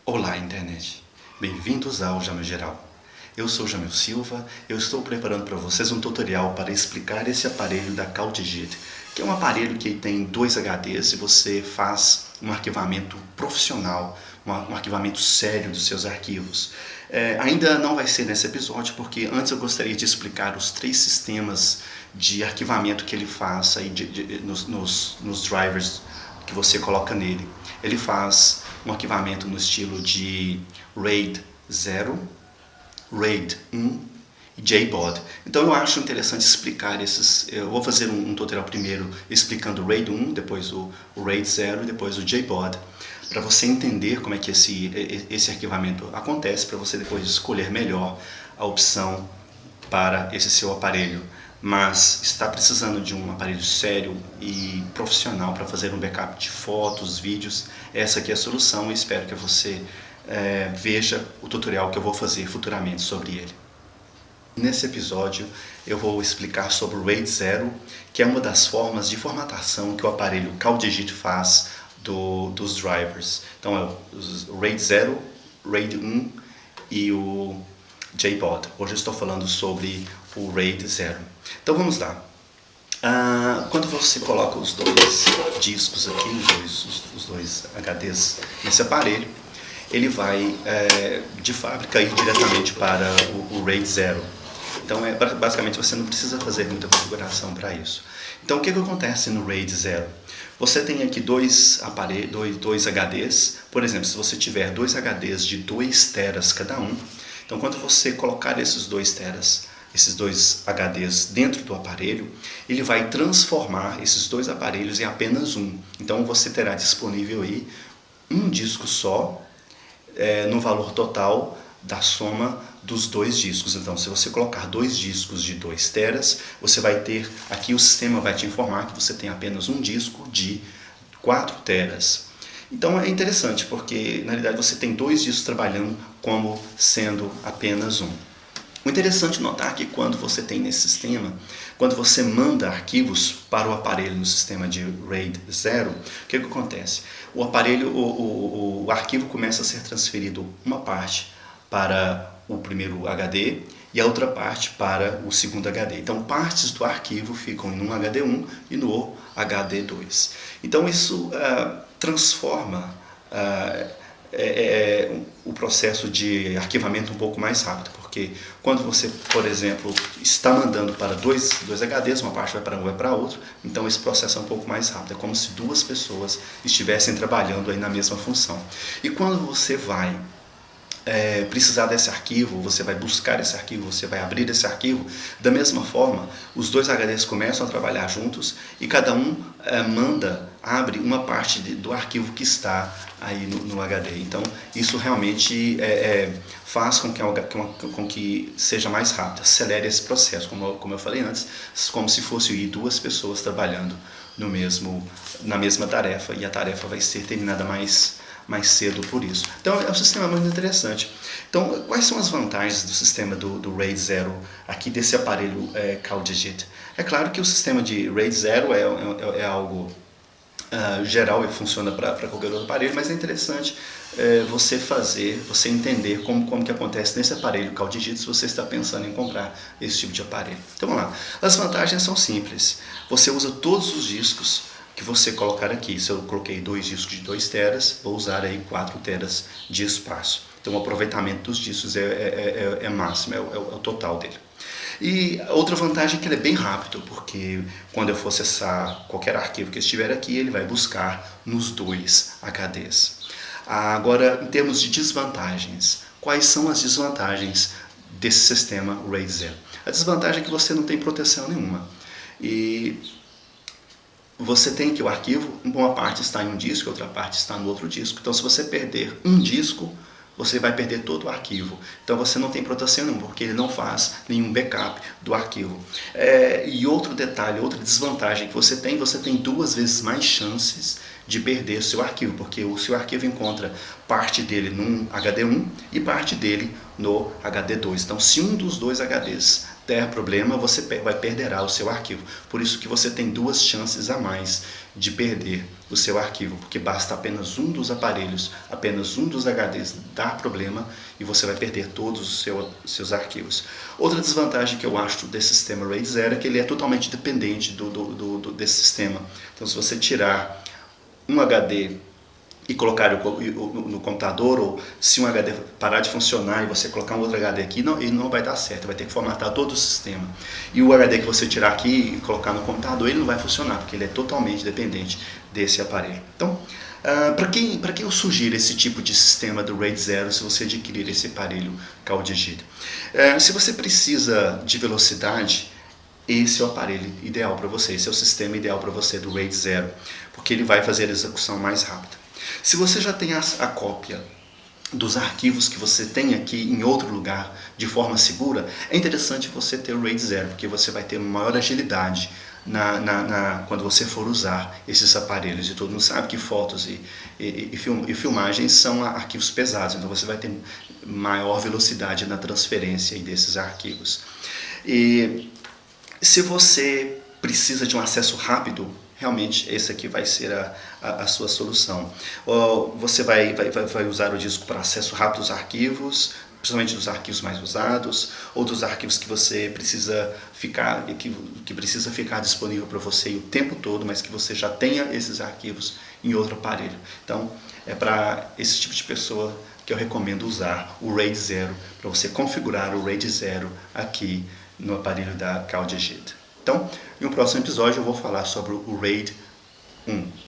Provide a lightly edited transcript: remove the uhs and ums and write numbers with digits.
Olá, internet! Bem-vindos ao Jamil Geral. Eu sou Jamil Silva, eu estou preparando para vocês um tutorial para explicar esse aparelho da CalDigit, que é um aparelho que tem 2 HDs e você faz um arquivamento profissional, um arquivamento sério dos seus arquivos. Ainda não vai ser nesse episódio, porque antes eu gostaria de explicar os 3 sistemas de arquivamento que ele faz aí nos drivers que você coloca nele. Ele faz um arquivamento no estilo de RAID 0, RAID 1 e JBOD. Então eu acho interessante explicar esses. Eu vou fazer um tutorial primeiro explicando o RAID 1, depois o RAID 0 e depois o JBOD, para você entender como é que esse arquivamento acontece, para você depois escolher melhor a opção para esse seu aparelho. Mas está precisando de um aparelho sério e profissional para fazer um backup de fotos, vídeos, essa aqui é a solução e espero que você veja o tutorial que eu vou fazer futuramente sobre ele. Nesse episódio eu vou explicar sobre o RAID 0, que é uma das formas de formatação que o aparelho CalDigit faz dos drivers. Então é o RAID 0, RAID 1 e o JBOD. Hoje eu estou falando sobre o RAID 0. Então vamos lá. Quando você coloca os 2 discos aqui, os dois HDs nesse aparelho, ele vai de fábrica ir diretamente para o RAID 0. Então basicamente você não precisa fazer muita configuração para isso. Então o que acontece no RAID 0? Você tem aqui dois HDs, por exemplo, se você tiver 2 HDs de 2 teras cada um, então quando você colocar esses 2 teras, esses 2 HDs dentro do aparelho, ele vai transformar esses 2 aparelhos em apenas um. Então você terá disponível aí um disco só no valor total da soma dos 2 discos. Então se você colocar 2 discos de 2 teras, você vai ter, aqui o sistema vai te informar que você tem apenas um disco de 4 teras. Então é interessante porque na realidade você tem 2 discos trabalhando como sendo apenas um. O interessante notar que quando você tem nesse sistema, quando você manda arquivos para o aparelho no sistema de RAID 0, o que acontece? O aparelho, o arquivo começa a ser transferido uma parte para o primeiro HD e a outra parte para o segundo HD. Então partes do arquivo ficam em um HD1 e no HD2. Então isso transforma o processo de arquivamento um pouco mais rápido, porque quando você, por exemplo, está mandando para dois HDs, uma parte vai para um e vai para outro, então esse processo é um pouco mais rápido, é como se 2 pessoas estivessem trabalhando aí na mesma função. E quando você vai precisar desse arquivo, você vai buscar esse arquivo, você vai abrir esse arquivo, da mesma forma, os 2 HDs começam a trabalhar juntos e cada um abre uma parte do arquivo que está aí no HD. Então, isso realmente faz com que seja mais rápido, acelere esse processo, como eu falei antes, como se fossem 2 pessoas trabalhando na mesma tarefa, e a tarefa vai ser terminada mais cedo por isso. Então é um sistema muito interessante. Então quais são as vantagens do sistema do RAID 0 aqui desse aparelho CalDigit? É claro que o sistema de RAID 0 é algo geral e funciona para qualquer outro aparelho, mas é interessante você entender como que acontece nesse aparelho CalDigit se você está pensando em comprar esse tipo de aparelho. Então vamos lá. As vantagens são simples. Você usa todos os discos que você colocar aqui. Se eu coloquei 2 discos de 2 teras, vou usar aí 4 teras de espaço. Então o aproveitamento dos discos é máximo, é o total dele. E outra vantagem é que ele é bem rápido, porque quando eu for acessar qualquer arquivo que estiver aqui, ele vai buscar nos 2 HDs. Agora, em termos de desvantagens, quais são as desvantagens desse sistema RAID 0? A desvantagem é que você não tem proteção nenhuma. E você tem que o arquivo, uma parte está em um disco, outra parte está no outro disco. Então se você perder um disco, você vai perder todo o arquivo. Então você não tem proteção nenhuma, porque ele não faz nenhum backup do arquivo. E outro detalhe, outra desvantagem que você tem 2 vezes mais chances de perder seu arquivo, porque o seu arquivo encontra parte dele num HD1 e parte dele no HD2. Então, se um dos dois HDs der problema, você perderá o seu arquivo. Por isso que você tem duas chances a mais de perder o seu arquivo, porque basta apenas um dos aparelhos, apenas um dos HDs dar problema e você vai perder todos os seus arquivos. Outra desvantagem que eu acho desse sistema RAID 0 é que ele é totalmente dependente desse sistema. Então, se você tirar um HD e colocar no computador, ou se um HD parar de funcionar e você colocar um outro HD aqui, ele não vai dar certo, vai ter que formatar todo o sistema. E o HD que você tirar aqui e colocar no computador, ele não vai funcionar, porque ele é totalmente dependente desse aparelho. Então, para quem eu sugiro esse tipo de sistema do RAID 0 se você adquirir esse aparelho CalDigit? Se você precisa de velocidade, esse é o aparelho ideal para você, esse é o sistema ideal para você do RAID 0, porque ele vai fazer a execução mais rápida. Se você já tem a cópia dos arquivos que você tem aqui em outro lugar de forma segura, é interessante você ter o RAID 0, porque você vai ter maior agilidade quando você for usar esses aparelhos. E todo mundo sabe que fotos e filmagens são arquivos pesados, então você vai ter maior velocidade na transferência desses arquivos. E se você precisa de um acesso rápido, realmente esse aqui vai ser a sua solução. Você vai usar o disco para acesso rápido aos arquivos, principalmente dos arquivos mais usados, ou dos arquivos que você precisa que precisa ficar disponível para você o tempo todo, mas que você já tenha esses arquivos em outro aparelho. Então, é para esse tipo de pessoa que eu recomendo usar o RAID 0, para você configurar o RAID 0 aqui no aparelho da CalDigit. Então, em um próximo episódio eu vou falar sobre o RAID 1.